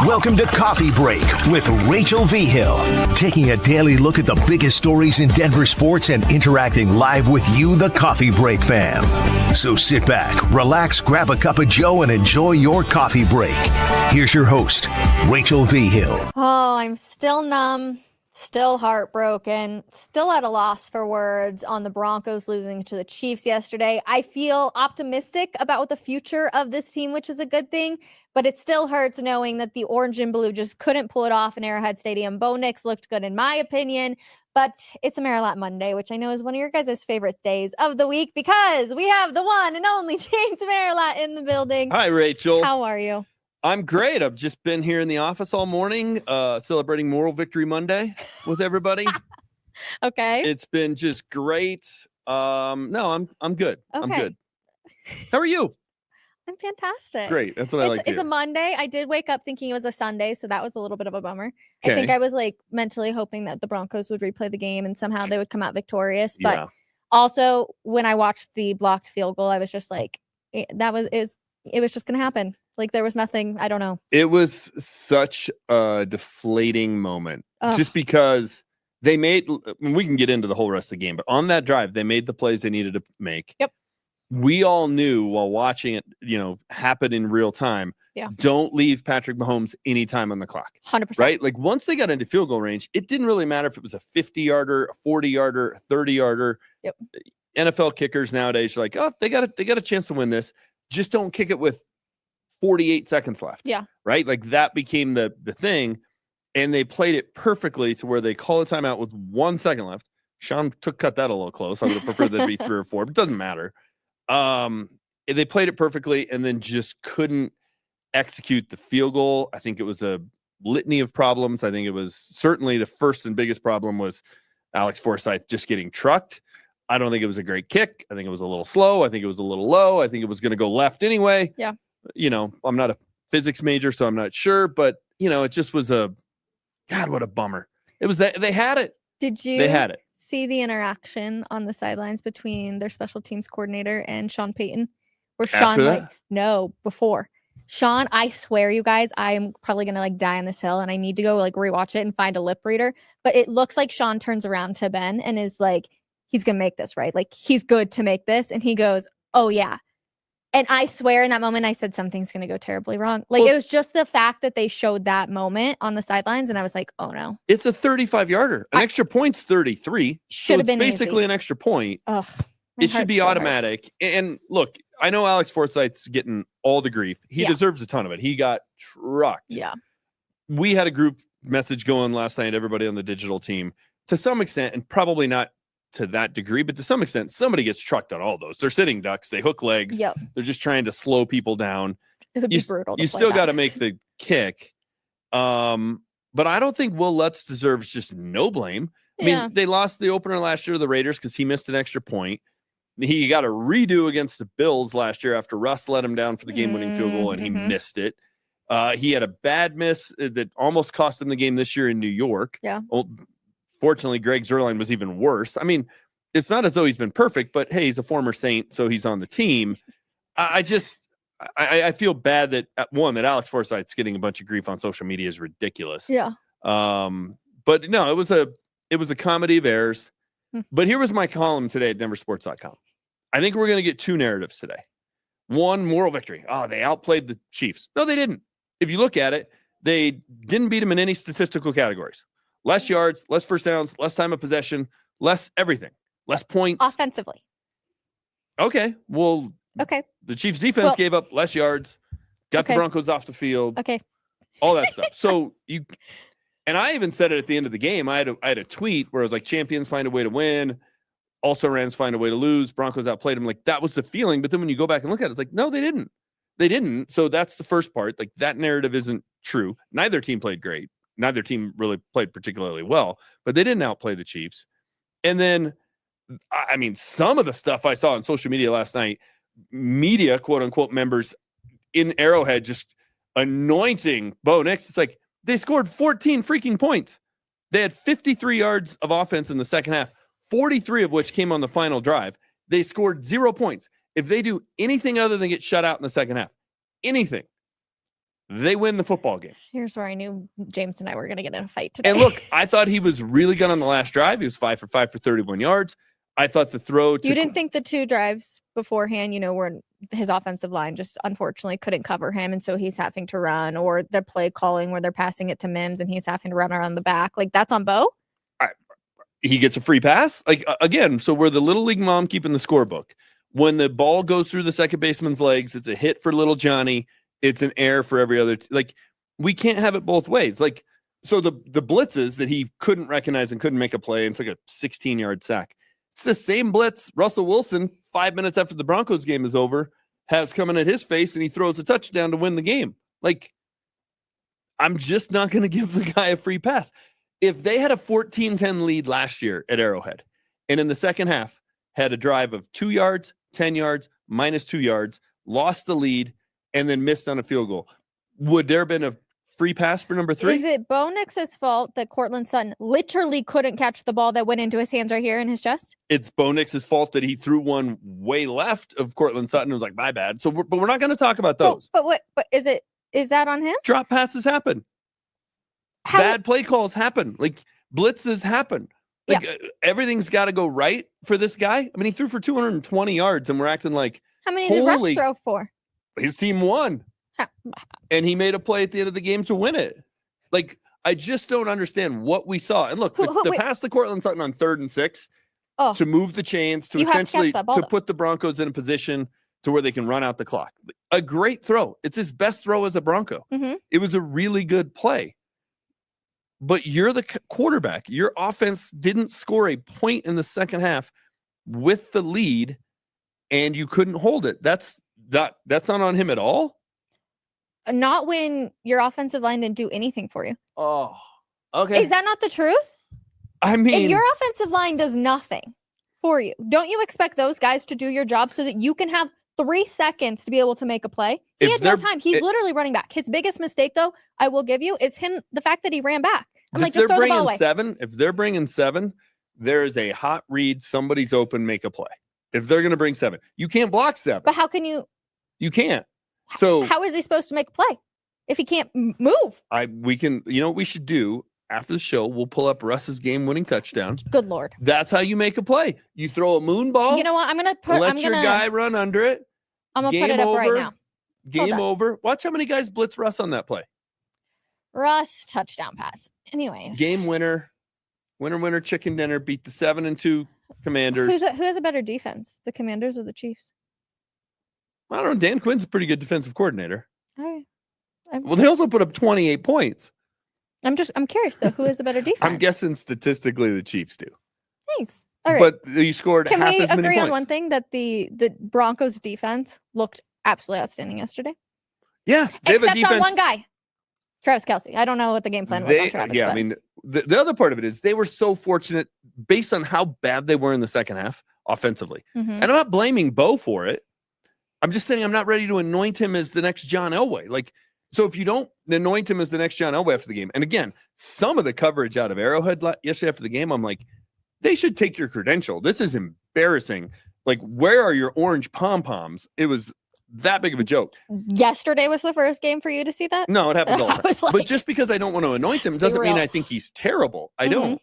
Welcome to Coffee Break with Rachel V. Hill, taking a daily look at the biggest stories in Denver sports and interacting live with you, the Coffee Break fam. So sit back, relax, grab a cup of joe, and enjoy your coffee break. Here's your host, Rachel V. Hill. Oh, I'm still numb, still heartbroken, still at a loss for words on the Broncos losing to the Chiefs yesterday. I feel optimistic about what the future of this team, which is a good thing, but it still hurts knowing that the orange and blue just couldn't pull it off in Arrowhead Stadium. Bo Nix looked good in my opinion, but it's a Merilatt Monday, which I know is one of your guys' favorite days of the week because we have the one and only James Merilatt in the building. Hi, Rachel. How are you? I'm great. I've just been here in the office all morning, celebrating Moral Victory Monday with everybody. Okay. It's been just great. No, I'm good. Okay. I'm good. How are you? I'm fantastic. Great. That's what I like to It's hear. a Monday. I did wake up thinking it was a Sunday, so that was a little bit of a bummer. Okay. I think I was like mentally hoping that the Broncos would replay the game and somehow they would come out victorious. But Yeah. also when I watched the blocked field goal, I was just like, it was just gonna happen. Like there was nothing. I don't know. It was such a deflating moment Ugh. just because they made, we can get into the whole rest of the game, but on that drive, they made the plays they needed to make. Yep. We all knew while watching it, happen in real time. Yeah. Don't leave Patrick Mahomes any time on the clock. 100%. Right? Like once they got into field goal range, it didn't really matter if it was a 50-yarder, a 40-yarder, a 30-yarder. Yep. NFL kickers nowadays are like, oh, they got a chance to win this. Just don't kick it with 48 seconds left. Yeah. Right? Like that became the thing. And they played it perfectly to where they call a timeout with 1 second left. Sean cut that a little close. I would have preferred that to be 3 or 4, but it doesn't matter. They played it perfectly and then just couldn't execute the field goal. I think it was a litany of problems. I think it was certainly the first and biggest problem was Alex Forsyth just getting trucked. I don't think it was a great kick. I think it was a little slow. I think it was a little low. I think it was going to go left anyway. Yeah. I'm not a physics major, so I'm not sure, but it just was God, what a bummer. It was that they had it. They had it. See the interaction on the sidelines between their special teams coordinator and Sean Payton? Where Sean before. Sean, I swear you guys, I'm probably gonna die on this hill and I need to go rewatch it and find a lip reader. But it looks like Sean turns around to Ben and is like, he's gonna make this, right? Like he's good to make this. And he goes, oh yeah. And I swear in that moment, I said something's going to go terribly wrong. It was just the fact that they showed that moment on the sidelines. And I was like, oh no. It's a 35-yarder. An extra point's 33. Should have been basically easy. An extra point. Ugh, it should be automatic. Hurts. And look, I know Alex Forsyth's getting all the grief. He deserves a ton of it. He got trucked. Yeah. We had a group message going last night, everybody on the digital team, to some extent, and probably not to that degree, but to some extent, somebody gets trucked on all those. They're sitting ducks. They hook legs. Yep. They're just trying to slow people down. It would be brutal. You still got to make the kick. But I don't think Will Lutz deserves just no blame. I mean, they lost the opener last year to the Raiders because he missed an extra point. He got a redo against the Bills last year after Russ let him down for the game-winning field goal, and he missed it. He had a bad miss that almost cost him the game this year in New York. Yeah. Fortunately, Greg Zuerlein was even worse. I mean, it's not as though he's been perfect, but hey, he's a former Saint, so he's on the team. I feel bad that Alex Forsyth's getting a bunch of grief on social media is ridiculous. Yeah. But no, it was a comedy of errors. But here was my column today at denversports.com. I think we're going to get two narratives today. One, moral victory. Oh, they outplayed the Chiefs. No, they didn't. If you look at it, they didn't beat them in any statistical categories. Less yards, less first downs, less time of possession, less everything, less points. Offensively. Okay. Well, the Chiefs defense gave up less yards, got the Broncos off the field. Okay. All that stuff. So and I even said it at the end of the game. I had a tweet where I was like, champions find a way to win. Also Rams find a way to lose. Broncos outplayed them. Like that was the feeling. But then when you go back and look at it, it's like, no, they didn't. They didn't. So that's the first part. Like that narrative isn't true. Neither team played great. Neither team really played particularly well, but they didn't outplay the Chiefs. And then, I mean, some of the stuff I saw on social media last night, media, quote unquote, members in Arrowhead just anointing Bo Nix. It's like they scored 14 freaking points. They had 53 yards of offense in the second half, 43 of which came on the final drive. They scored 0 points. If they do anything other than get shut out in the second half, anything, they win the football game. Here's where I knew James and I were going to get in a fight today. And look, I thought he was really good on the last drive. He was 5 for 5 for 31 yards. I thought the throw to... You didn't think the 2 drives beforehand, were his offensive line just unfortunately couldn't cover him, and so he's having to run, or the play calling where they're passing it to Mims and he's having to run around the back. Like, that's on Bo? He gets a free pass. Like, again, so we're the little league mom keeping the scorebook. When the ball goes through the second baseman's legs, it's a hit for little Johnny. It's an error for every other. Like, we can't have it both ways. Like, so the blitzes that he couldn't recognize and couldn't make a play, and it's like a 16-yard sack. It's the same blitz Russell Wilson, 5 minutes after the Broncos game is over, has coming at his face, and he throws a touchdown to win the game. Like, I'm just not going to give the guy a free pass. If they had a 14-10 lead last year at Arrowhead, and in the second half had a drive of 2 yards, 10 yards, minus 2 yards, lost the lead, and then missed on a field goal, would there have been a free pass for number 3? Is it Bo Nix's fault that Cortland Sutton literally couldn't catch the ball that went into his hands right here in his chest? It's Bo Nix's fault that he threw one way left of Cortland Sutton. It was like, my bad. So, but we're not going to talk about those. But is that on him? Drop passes happen. Bad play calls happen. Like, blitzes happen. Like, everything's got to go right for this guy. I mean, he threw for 220 yards, and we're acting like, how many did Russ throw for? His team won. And he made a play at the end of the game to win it. Like, I just don't understand what we saw. And look, the pass to Cortland Sutton on 3rd and 6 to move the chains, to essentially to put the Broncos in a position to where they can run out the clock. A great throw. It's his best throw as a Bronco. Mm-hmm. It was a really good play. But you're the quarterback. Your offense didn't score a point in the second half with the lead, and you couldn't hold it. That's not on him at all. Not when your offensive line didn't do anything for you. Oh, okay. Is that not the truth? I mean, if your offensive line does nothing for you, don't you expect those guys to do your job so that you can have 3 seconds to be able to make a play? He had no time. He's literally running back. His biggest mistake, though, I will give you, is the fact that he ran back. I'm like, just throw the ball away. If they're bringing 7, there is a hot read. Somebody's open, make a play. If they're going to bring 7, you can't block 7. But how can you? You can't. So how is he supposed to make a play if he can't move? We can, what we should do after the show, we'll pull up Russ's game-winning touchdown. Good Lord. That's how you make a play. You throw a moon ball. You know what? Let your guy run under it. I'm going to put it up right now. Game over. Watch how many guys blitz Russ on that play. Russ touchdown pass. Anyways. Game winner. Winner, chicken dinner. Beat the 7-2 Commanders. Who has a better defense? The Commanders or the Chiefs? I don't know. Dan Quinn's a pretty good defensive coordinator. All right. Well, they also put up 28 points. I'm curious, though. Who has a better defense? I'm guessing statistically the Chiefs do. Thanks. All right. But you scored half as many points. Can we agree on one thing, that the Broncos defense looked absolutely outstanding yesterday? Yeah. Except on one guy, Travis Kelce. I don't know what the game plan was on Travis. Yeah, I mean, the other part of it is they were so fortunate based on how bad they were in the second half offensively. Mm-hmm. And I'm not blaming Bo for it. I'm just saying I'm not ready to anoint him as the next John Elway. Like, so if you don't anoint him as the next John Elway after the game, and again, some of the coverage out of Arrowhead yesterday after the game, I'm like, they should take your credential. This is embarrassing. Like, where are your orange pom-poms? It was that big of a joke. Yesterday was the first game for you to see that? No, it happens all the time. Like, but just because I don't want to anoint him doesn't mean I think he's terrible. I don't.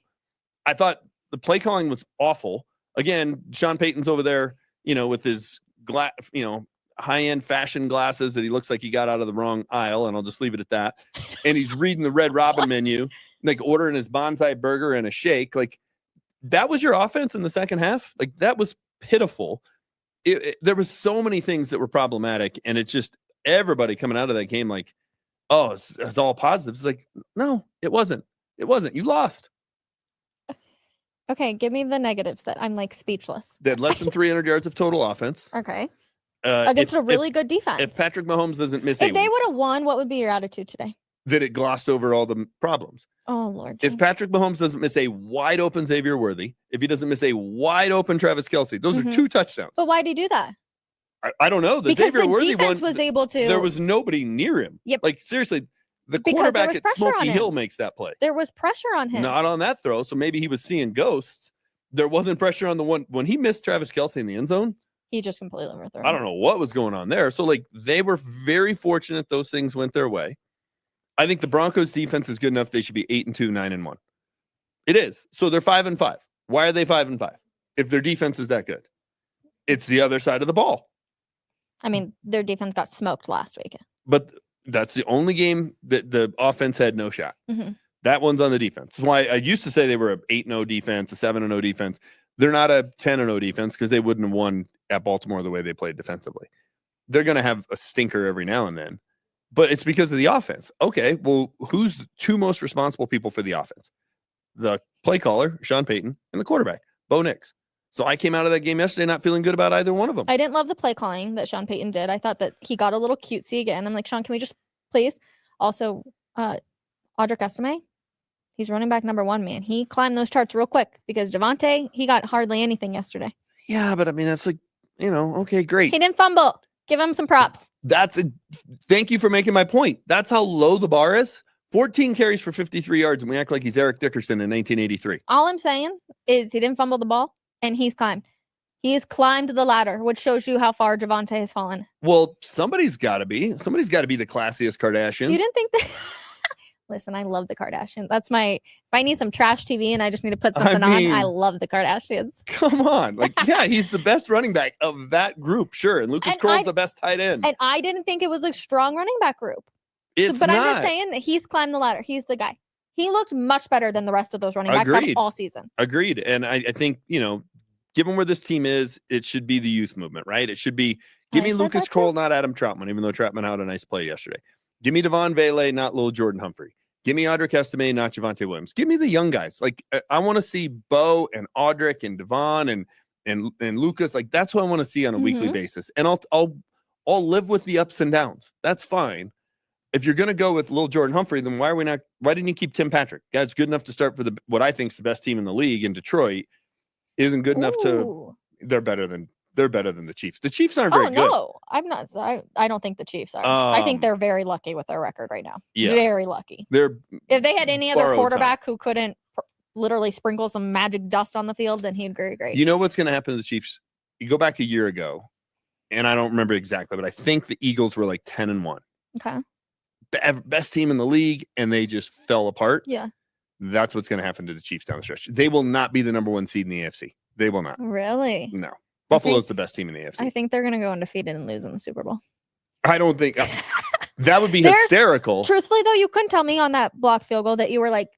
I thought the play calling was awful. Again, Sean Payton's over there, with his high-end fashion glasses that he looks like he got out of the wrong aisle, and I'll just leave it at that. And he's reading the Red Robin menu, like ordering his bonsai burger and a shake. Like, that was your offense in the second half? Like, that was pitiful. There was so many things that were problematic, and it's just everybody coming out of that game like, oh, it's all positive. It's like, no, it wasn't. It wasn't. You lost. Okay, give me the negatives that I'm like speechless. They had less than 300 yards of total offense. Okay. Against a really good defense. If Patrick Mahomes doesn't miss if they would have won, what would be your attitude today? That it glossed over all the problems. Oh, Lord. James. If Patrick Mahomes doesn't miss a wide open Xavier Worthy, if he doesn't miss a wide open Travis Kelce, those are 2 touchdowns. But why did he do that? I don't know. Because Xavier the Worthy defense was able to. There was nobody near him. Yep. Like, seriously, the quarterback at Smoky Hill makes that play. There was pressure on him. Not on that throw, so maybe he was seeing ghosts. There wasn't pressure on the one when he missed Travis Kelce in the end zone. He just completely overthrew. I don't know what was going on there. So, like, they were very fortunate those things went their way. I think the Broncos defense is good enough. They should be 8-2, 9-1. It is. So they're 5-5. Why are they 5-5? If their defense is that good, it's the other side of the ball. I mean, their defense got smoked last week. But that's the only game that the offense had no shot. Mm-hmm. That one's on the defense. That's why I used to say they were an 8-0 defense, a 7-0 defense. They're not a 10-0 defense because they wouldn't have won at Baltimore the way they played defensively. They're going to have a stinker every now and then, but it's because of the offense. Okay, well, who's the two most responsible people for the offense? The play caller, Sean Payton, and the quarterback, Bo Nix. So I came out of that game yesterday not feeling good about either one of them. I didn't love the play calling that Sean Payton did. I thought that he got a little cutesy again. I'm like, Sean, can we just please? Also, Audric Estime, he's running back number 1, man. He climbed those charts real quick because Javonte, he got hardly anything yesterday. Yeah, but I mean, that's like, okay, great. He didn't fumble. Give him some props. Thank you for making my point. That's how low the bar is. 14 carries for 53 yards, and we act like he's Eric Dickerson in 1983. All I'm saying is he didn't fumble the ball, and he's climbed. He's climbed the ladder, which shows you how far Javonte has fallen. Well, somebody's got to be. Somebody's got to be the classiest Kardashian. You didn't think that? Listen, I love the Kardashians. That's if I need some trash TV and I just need to put something on, I love the Kardashians. Come on. Like, yeah, he's the best running back of that group. Sure. And Lucas Kroll's the best tight end. And I didn't think it was a strong running back group. But I'm just saying that he's climbed the ladder. He's the guy. He looked much better than the rest of those running backs all season. Agreed. And I think, given where this team is, it should be the youth movement, right? It should be, give me Lucas Kroll, not Adam Troutman, even though Troutman had a nice play yesterday. Give me Devon Vele, not Lil Jordan Humphrey. Give me Audric Estime, not Javonte Williams. Give me the young guys. Like, I want to see Bo and Audric and Devon and Lucas. Like, that's what I want to see on a weekly basis. And I'll live with the ups and downs. That's fine. If you're going to go with Lil Jordan Humphrey, then why didn't you keep Tim Patrick? Guy's good enough to start for what I think is the best team in the league in Detroit. Isn't good enough to. They're better than the Chiefs. The Chiefs aren't very good. No, I'm not. I don't think the Chiefs are. I think they're very lucky with their record right now. Yeah, very lucky. If they had any other quarterback who couldn't literally sprinkle some magic dust on the field, then he'd be great. You know what's going to happen to the Chiefs? You go back a year ago, and I don't remember exactly, but I think the Eagles were like 10-1. Okay. Best team in the league, and they just fell apart. Yeah. That's what's going to happen to the Chiefs down the stretch. They will not be the number 1 seed in the AFC. They will not. Really? No. Buffalo's the best team in the AFC. I think they're going to go undefeated and lose in the Super Bowl. I don't think that would be hysterical. Truthfully, though, you couldn't tell me on that blocked field goal that you were like,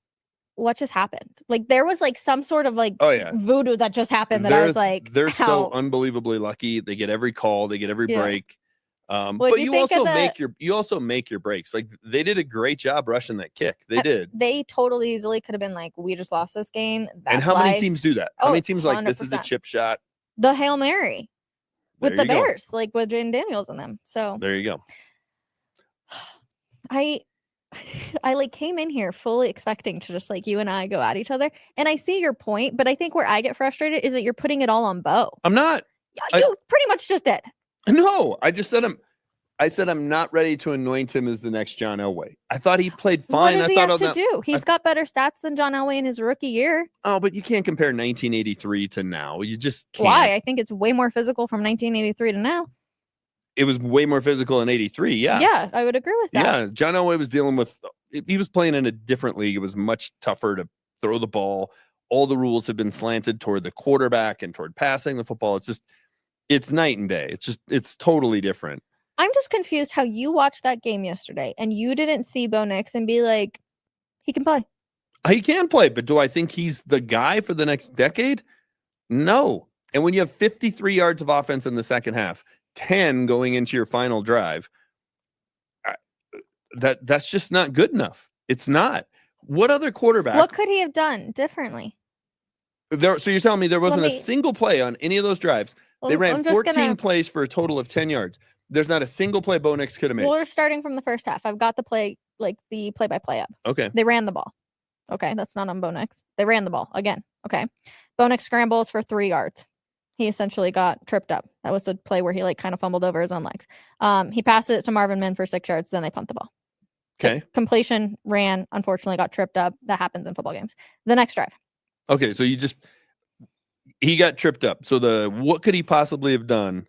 what just happened? Like, there was like some sort of like voodoo that just happened I was like, they're so unbelievably lucky. They get every call, they get every break. But you also make your breaks. Like, they did a great job rushing that kick. They did. They totally easily could have been like, we just lost this game. And how many teams do that? How many teams 100%. Like, this is a chip shot? The Hail Mary with the Bears, like with Jaden Daniels in them. So there you go. I like came in here fully expecting to just like you and I go at each other. And I see your point, but I think where I get frustrated is that you're putting it all on Bo. I'm not. You pretty much just did. No, I just said I said I'm not ready to anoint him as the next John Elway. I thought he played fine. What does he have to do? He's got better stats than John Elway in his rookie year. Oh, but you can't compare 1983 to now. You just can't. Why? I think it's way more physical from 1983 to now. It was way more physical in 83. Yeah. Yeah, I would agree with that. Yeah, John Elway was dealing with. He was playing in a different league. It was much tougher to throw the ball. All the rules have been slanted toward the quarterback and toward passing the football. It's night and day. It's totally different. I'm just confused how you watched that game yesterday and you didn't see Bo Nix and be like, he can play. He can play, but do I think he's the guy for the next decade? No. And when you have 53 yards of offense in the second half, 10 going into your final drive, that's just not good enough. It's not. What other quarterback? What could he have done differently? So you're telling me there wasn't a single play on any of those drives? They ran 14 plays for a total of 10 yards. There's not a single play Bo Nix could have made. Well, we're starting from the first half. I've got the play-by-play up. Okay. They ran the ball. Okay, that's not on Bo Nix. They ran the ball again. Okay. Bo Nix scrambles for 3 yards. He essentially got tripped up. That was the play where he like kind of fumbled over his own legs. He passes it to Marvin Mimm for 6 yards. Then they punt the ball. Okay. The completion ran, unfortunately got tripped up. That happens in football games. The next drive. Okay, so he got tripped up. So what could he possibly have done?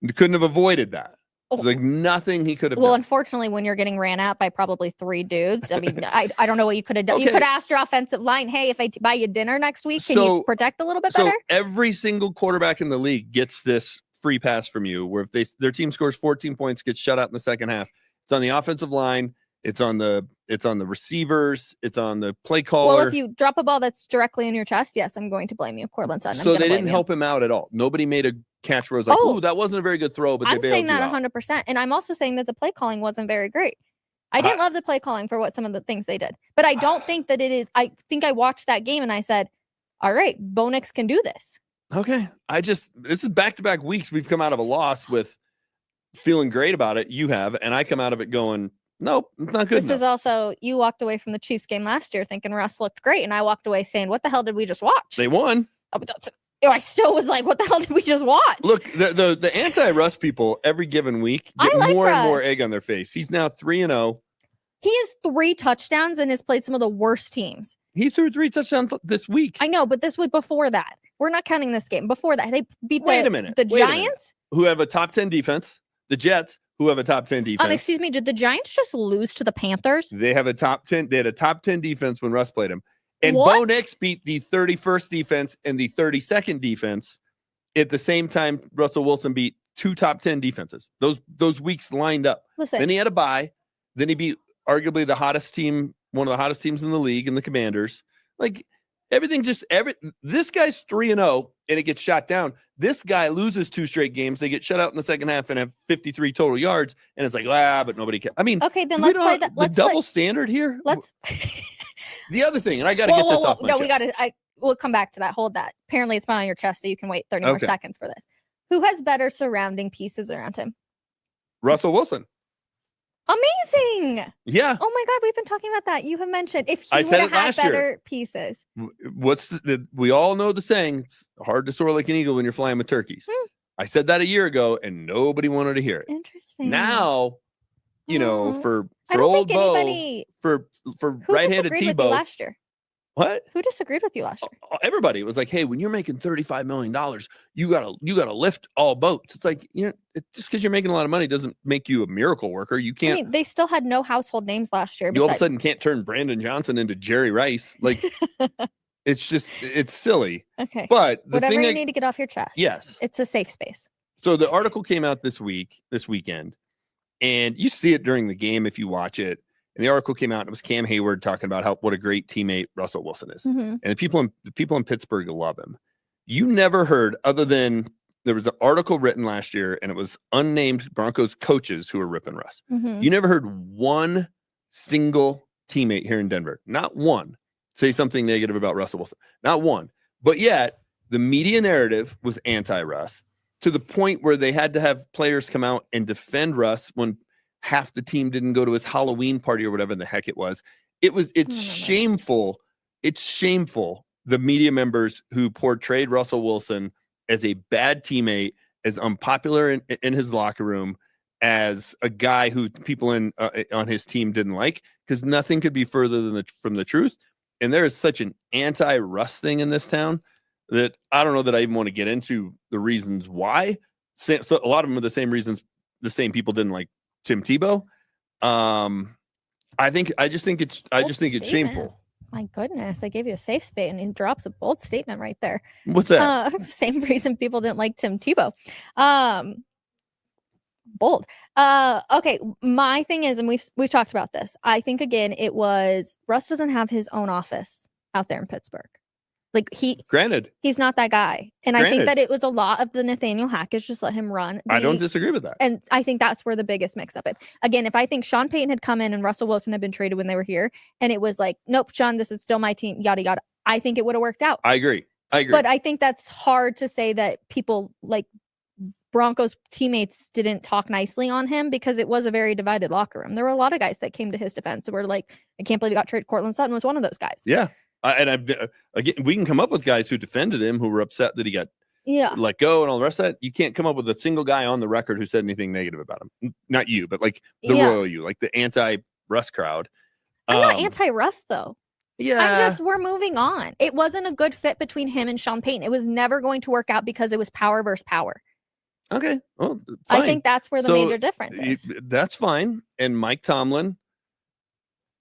He couldn't have avoided that. There's like nothing he could have done. Unfortunately, when you're getting ran at by probably 3 dudes, I mean, I don't know what you could have done. Okay. You could have asked your offensive line, hey, if I buy you dinner next week, can you protect a little bit better? Every single quarterback in the league gets this free pass from you, where if their team scores 14 points, gets shut out in the second half. It's on the offensive line. It's on the receivers. It's on the play caller. Well, if you drop a ball that's directly in your chest, yes, I'm going to blame you, Cortland Sutton. So they didn't help him out at all. Nobody made a catch where it was like, oh, that wasn't a very good throw, but I'm saying that 100%. And I'm also saying that the play calling wasn't very great. I didn't love the play calling for what some of the things they did, but I don't think that it is. I think I watched that game and I said, all right, Bo Nix can do this. Okay. This is back-to-back weeks. We've come out of a loss with feeling great about it. You have, and I come out of it going, nope, it's not good. This is also, you walked away from the Chiefs game last year thinking Russ looked great. And I walked away saying, what the hell did we just watch? They won. I still was like, what the hell did we just watch? Look, the anti-Russ people every given week get more and more egg on their face. He's now 3-0. He has 3 touchdowns and has played some of the worst teams. He threw 3 touchdowns this week. I know, but this was before that. We're not counting this game. Before that, they beat the Giants, who have a top 10 defense. The Jets, who have a top 10 defense. Excuse me, did the Giants just lose to the Panthers? They have a top 10. They had a top 10 defense when Russ played him. And Bo Nix beat the 31st defense and the 32nd defense at the same time. Russell Wilson beat 2 top 10 defenses. Those weeks lined up. Listen, then he had a bye. Then he beat arguably the hottest team, one of the hottest teams in the league, in the Commanders. Like this guy's 3-0 and it gets shot down. This guy loses 2 straight games. They get shut out in the second half and have 53 total yards. And it's like, but nobody can. I mean, okay, then let's play that. The double standard here. Let's. The other thing, and I got to get this off my chest. No, we got to. We'll come back to that. Hold that. Apparently, it's not on your chest, so you can wait 30 more seconds for this. Who has better surrounding pieces around him? Russell Wilson. Amazing. Yeah. Oh my God, we've been talking about that. You have mentioned if he would have had better pieces. We all know the saying, it's hard to soar like an eagle when you're flying with turkeys. I said that a year ago and nobody wanted to hear it. Interesting. Now, for old Bo, for right-handed Tebow last year. What? Who disagreed with you last year? Everybody. It was like, hey, when you're making $35 million, you gotta lift all boats. It's like, just because you're making a lot of money doesn't make you a miracle worker. You can't. I mean, they still had no household names last year. You all of a sudden can't turn Brandon Johnson into Jerry Rice. Like, it's silly. Okay. But whatever you need to get off your chest. Yes. It's a safe space. So the article came out this weekend, and you see it during the game if you watch it. And the article came out, and it was Cam Hayward talking about what a great teammate Russell Wilson is. Mm-hmm. And the people in Pittsburgh love him. You never heard, other than there was an article written last year, and it was unnamed Broncos coaches who were ripping Russ. Mm-hmm. You never heard one single teammate here in Denver, not one, say something negative about Russell Wilson. Not one. But yet, the media narrative was anti-Russ to the point where they had to have players come out and defend Russ when half the team didn't go to his Halloween party or whatever the heck it was. It's shameful. It's shameful. The media members who portrayed Russell Wilson as a bad teammate, as unpopular in his locker room, as a guy who people on his team didn't like, because nothing could be further from the truth. And there is such an anti-Russ thing in this town that I don't know that I even want to get into the reasons why. So a lot of them are the same reasons the same people didn't like Tim Tebow. I just think it's shameful. My goodness, I gave you a safe space and he drops a bold statement right there. What's that? The same reason people didn't like Tim Tebow. Bold. Okay, my thing is, and we've talked about this. I think again, it was Russ doesn't have his own office out there in Pittsburgh. Like he's not that guy. And I think that it was a lot of the Nathaniel Hackett just let him run. I don't disagree with that. And I think that's where the biggest mix up is. Again, if I think Sean Payton had come in and Russell Wilson had been traded when they were here, and it was like, nope, Sean, this is still my team, yada, yada. I think it would have worked out. I agree. But I think that's hard to say that people like Broncos teammates didn't talk nicely on him because it was a very divided locker room. There were a lot of guys that came to his defense and were like, I can't believe he got traded. Cortland Sutton was one of those guys. Yeah. Again, we can come up with guys who defended him, who were upset that he got let go and all the rest of that. You can't come up with a single guy on the record who said anything negative about him. Not you, but like the royal you, like the anti-Russ crowd. I'm not anti-Russ though. Yeah. we're moving on. It wasn't a good fit between him and Sean Payton. It was never going to work out because it was power versus power. Okay. Well, fine. I think that's where the major difference is. That's fine. And Mike Tomlin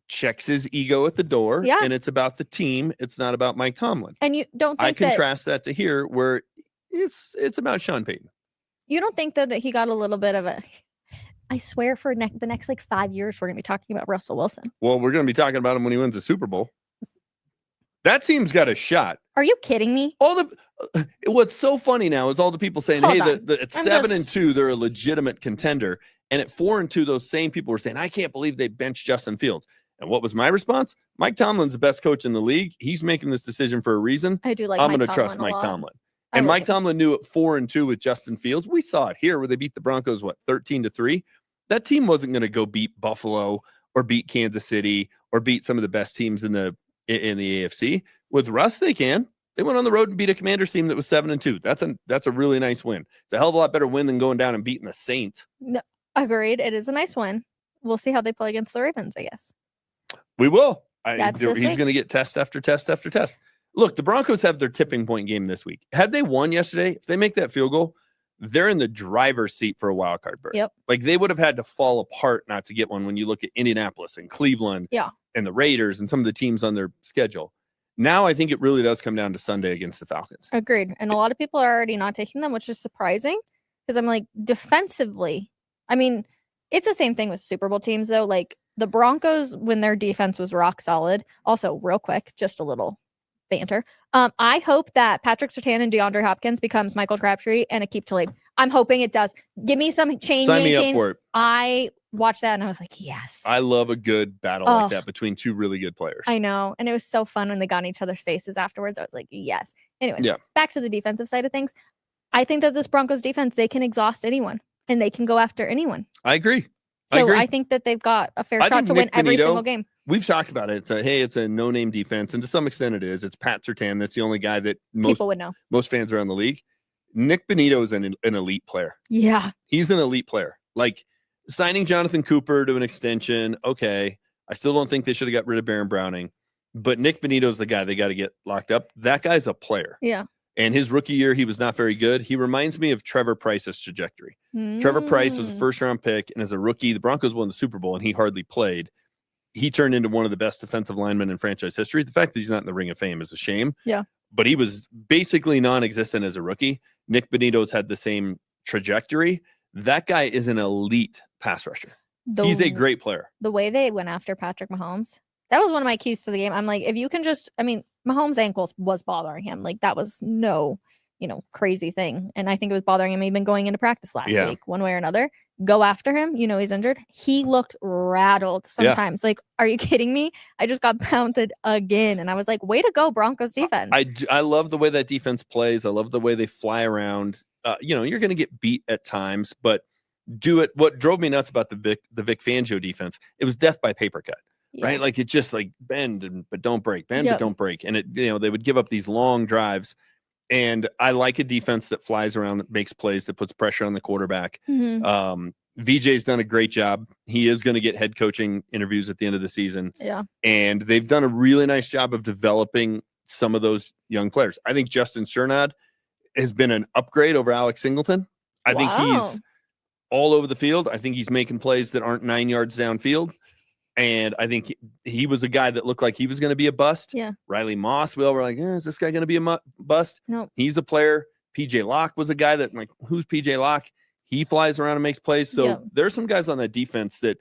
checks his ego at the door. Yeah. And it's about the team. It's not about Mike Tomlin. And you don't think I contrast that to here where it's about Sean Payton. You don't think, though, that he got a little bit of a... I swear for the next, 5 years, we're going to be talking about Russell Wilson. Well, we're going to be talking about him when he wins the Super Bowl. That team's got a shot. Are you kidding me? What's so funny now is all the people saying, Hold hey, on. at 7-2, they're a legitimate contender. And at 4-2, those same people were saying, I can't believe they benched Justin Fields. And what was my response? Mike Tomlin's the best coach in the league. He's making this decision for a reason. I do like I'm Mike going to trust Tomlin Mike Tomlin. I And like Mike Tomlin knew at 4-2 with Justin Fields. We saw it here where they beat the Broncos, 13-3. That team wasn't going to go beat Buffalo or beat Kansas City or beat some of the best teams in the AFC. With Russ, they can. They went on the road and beat a Commanders team that was 7-2. That's a really nice win. It's a hell of a lot better win than going down and beating the Saints. No, agreed. It is a nice win. We'll see how they play against the Ravens, I guess. We will. That's he's going to get test after test after test. Look, the Broncos have their tipping point game this week. Had they won yesterday, if they make that field goal, they're in the driver's seat for a wild card berth. Yep. Like they would have had to fall apart not to get one when you look at Indianapolis and Cleveland and the Raiders and some of the teams on their schedule. Now I think it really does come down to Sunday against the Falcons. Agreed. And a lot of people are already not taking them, which is surprising because I'm like, defensively, I mean, it's the same thing with Super Bowl teams, though. Like the Broncos, when their defense was rock solid. Also, real quick, just a little banter. I hope that Patrick Surtain and DeAndre Hopkins becomes Michael Crabtree and Aqib Talib. I'm hoping it does. Give me some chain Sign yanking. me up for it. I watched that and I was like, yes. I love a good battle like that between two really good players. I know. And it was so fun when they got in each other's faces afterwards. I was like, yes. Anyway, back to the defensive side of things. I think that this Broncos defense, they can exhaust anyone and they can go after anyone. I agree. So I think that they've got a fair shot to win every single game. We've talked about it. It's a no-name defense, and to some extent it is. It's Pat Surtain. That's the only guy that people would know. Most fans around the league. Nick Benito is an elite player. Yeah. He's an elite player. Like signing Jonathan Cooper to an extension, okay. I still don't think they should have got rid of Baron Browning, but Nick Benito's the guy they got to get locked up. That guy's a player. Yeah. And his rookie year, he was not very good. He reminds me of Trevor Price's trajectory. Trevor Price was a first-round pick, and as a rookie, the Broncos won the Super Bowl, and he hardly played. He turned into one of the best defensive linemen in franchise history. The fact that he's not in the Ring of Fame is a shame. Yeah. But he was basically non-existent as a rookie. Nick Benito's had the same trajectory. That guy is an elite pass rusher. He's a great player. The way they went after Patrick Mahomes, that was one of my keys to the game. I'm like, if you can just, Mahomes' ankles was bothering him. Like that was no, crazy thing. And I think it was bothering him even going into practice last week, one way or another. Go after him. He's injured. He looked rattled sometimes. Like, are you kidding me? I just got pounded again. And I was like, way to go, Broncos defense. I love the way that defense plays. I love the way they fly around. You're going to get beat at times, but do it. What drove me nuts about the Vic Fangio defense, it was death by paper cut. Yeah. Right. Like it's just like bend, but don't break, bend, but don't break. And they would give up these long drives. And I like a defense that flies around, that makes plays, that puts pressure on the quarterback. VJ's done a great job. He is going to get head coaching interviews at the end of the season. Yeah. And they've done a really nice job of developing some of those young players. I think Justin Cernad has been an upgrade over Alex Singleton. I think he's all over the field. I think he's making plays that aren't 9 yards downfield. And I think he was a guy that looked like he was going to be a bust. Yeah. Riley Moss, we all were like, is this guy going to be a bust? No. Nope. He's a player. PJ Locke was a guy that, like, who's PJ Locke? He flies around and makes plays. So there's some guys on that defense that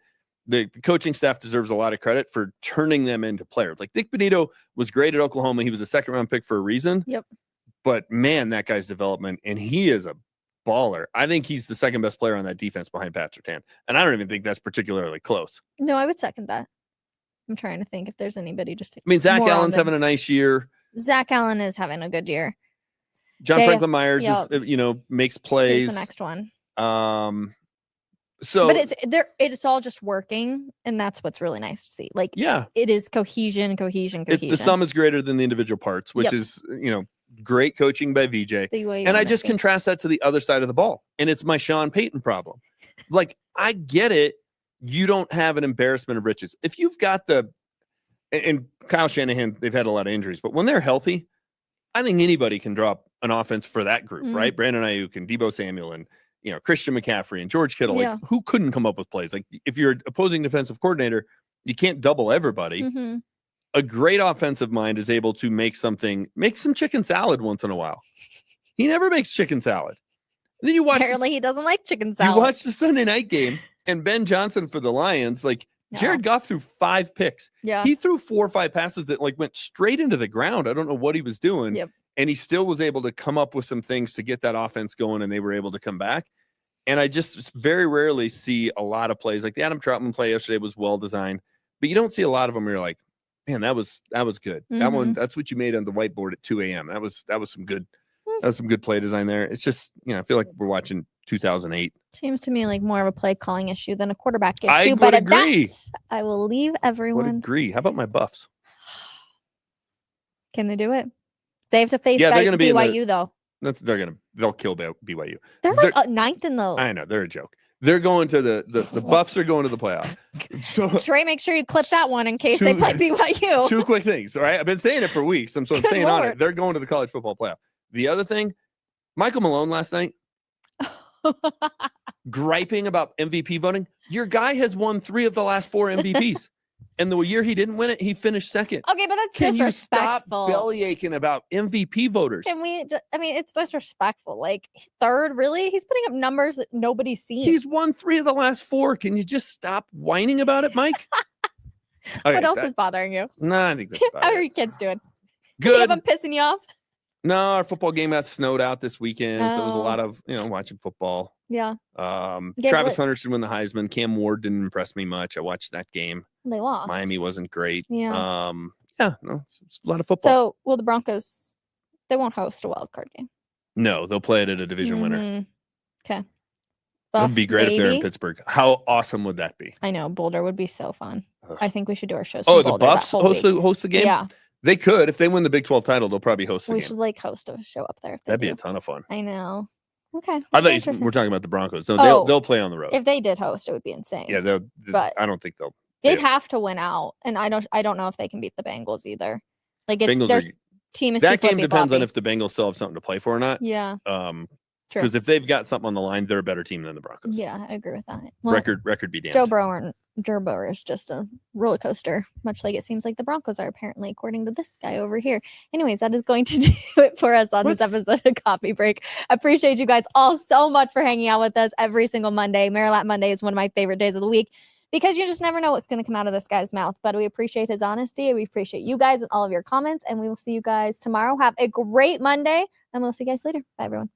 the coaching staff deserves a lot of credit for turning them into players. Like Nick Benito was great at Oklahoma. He was a second-round pick for a reason. Yep. But, man, that guy's development, and he is a baller. I think he's the second best player on that defense behind Pat Surtain. And I don't even think that's particularly close. No, I would second that. I'm trying to think if there's anybody just to Zach Allen's having a nice year. Zach Allen is having a good year. John Franklin Myers is, makes plays. Here's the next one. So but it's all just working, and that's what's really nice to see. Like, it is cohesion. The sum is greater than the individual parts, which is, great coaching by VJ. And I just contrast that to the other side of the ball. And it's my Sean Payton problem. Like, I get it. You don't have an embarrassment of riches. If you've got and Kyle Shanahan, they've had a lot of injuries, but when they're healthy, I think anybody can drop an offense for that group, right? Brandon Ayuk and Deebo Samuel and Christian McCaffrey and George Kittle. Like, who couldn't come up with plays? Like, if you're an opposing defensive coordinator, you can't double everybody. A great offensive mind is able to make some chicken salad once in a while. He never makes chicken salad. And then you watch. Apparently, he doesn't like chicken salad. You watch the Sunday night game, and Ben Johnson for the Lions, like. No. Jared Goff threw 5 picks. Yeah. He threw 4 or 5 passes that like went straight into the ground. I don't know what he was doing. Yep. And he still was able to come up with some things to get that offense going, and they were able to come back. And I just very rarely see a lot of plays. Like the Adam Troutman play yesterday was well designed, but you don't see a lot of them where you're like, man, that was good. That one, that's what you made on the whiteboard at 2 a.m. That was some good play design there. It's just, I feel like we're watching 2008. Seems to me like more of a play calling issue than a quarterback issue. I would agree. I will leave everyone. Would agree. How about my Buffs? Can they do it? They have to face BYU though. They'll kill BYU. They're like ninth in the. I know, they're a joke. They're going to the Buffs are going to the playoff. So Trey, make sure you clip that one in case they play BYU. 2 quick things. All right, I've been saying it for weeks. I'm saying Lord. On it. They're going to the college football playoff. The other thing, Michael Malone last night. Griping about MVP voting. Your guy has won 3 of the last 4 MVPs, and the year he didn't win it, he finished second. Okay, but that's Can disrespectful. You stop belly aching about MVP voters? Can we? I mean, it's disrespectful. Like 3rd, really? He's putting up numbers that nobody's seen. He's won 3 of the last 4. Can you just stop whining about it, Mike? Okay, what else is bothering you? No, I think that's about How it. are your kids doing? Good. I'm pissing you off. No, our football game got snowed out this weekend, so it was a lot of watching football. Yeah. Travis Hunter should win the Heisman. Cam Ward didn't impress me much. I watched that game. They lost. Miami wasn't great. Yeah. It's a lot of football. So, will the Broncos? They won't host a wild card game. No, they'll play it at a division winner. Okay. It would be great if they're in Pittsburgh. How awesome would that be? I know Boulder would be so fun. I think we should do our shows. Oh, the Buffs host the game. Yeah. They could. If they win the Big 12 title, they'll probably host the game. We should host a show up there. That'd be a ton of fun. I know. Okay. I thought we're talking about the Broncos. No, they'll play on the road. If they did host, it would be insane. Yeah, but I don't think they'll. They'd have to win out, and I don't know if they can beat the Bengals either. Like their team is that game depends on if the Bengals still have something to play for or not. Yeah. Because if they've got something on the line, they're a better team than the Broncos. Yeah, I agree with that. Well, record be damned. Joe Burrow is just a roller coaster, much like it seems like the Broncos are, apparently, according to this guy over here. Anyways, that is going to do it for us on this episode of Coffee Break. I appreciate you guys all so much for hanging out with us every single Monday. Merilatt Monday is one of my favorite days of the week because you just never know what's going to come out of this guy's mouth. But we appreciate his honesty. We appreciate you guys and all of your comments. And we will see you guys tomorrow. Have a great Monday. And we'll see you guys later. Bye, everyone.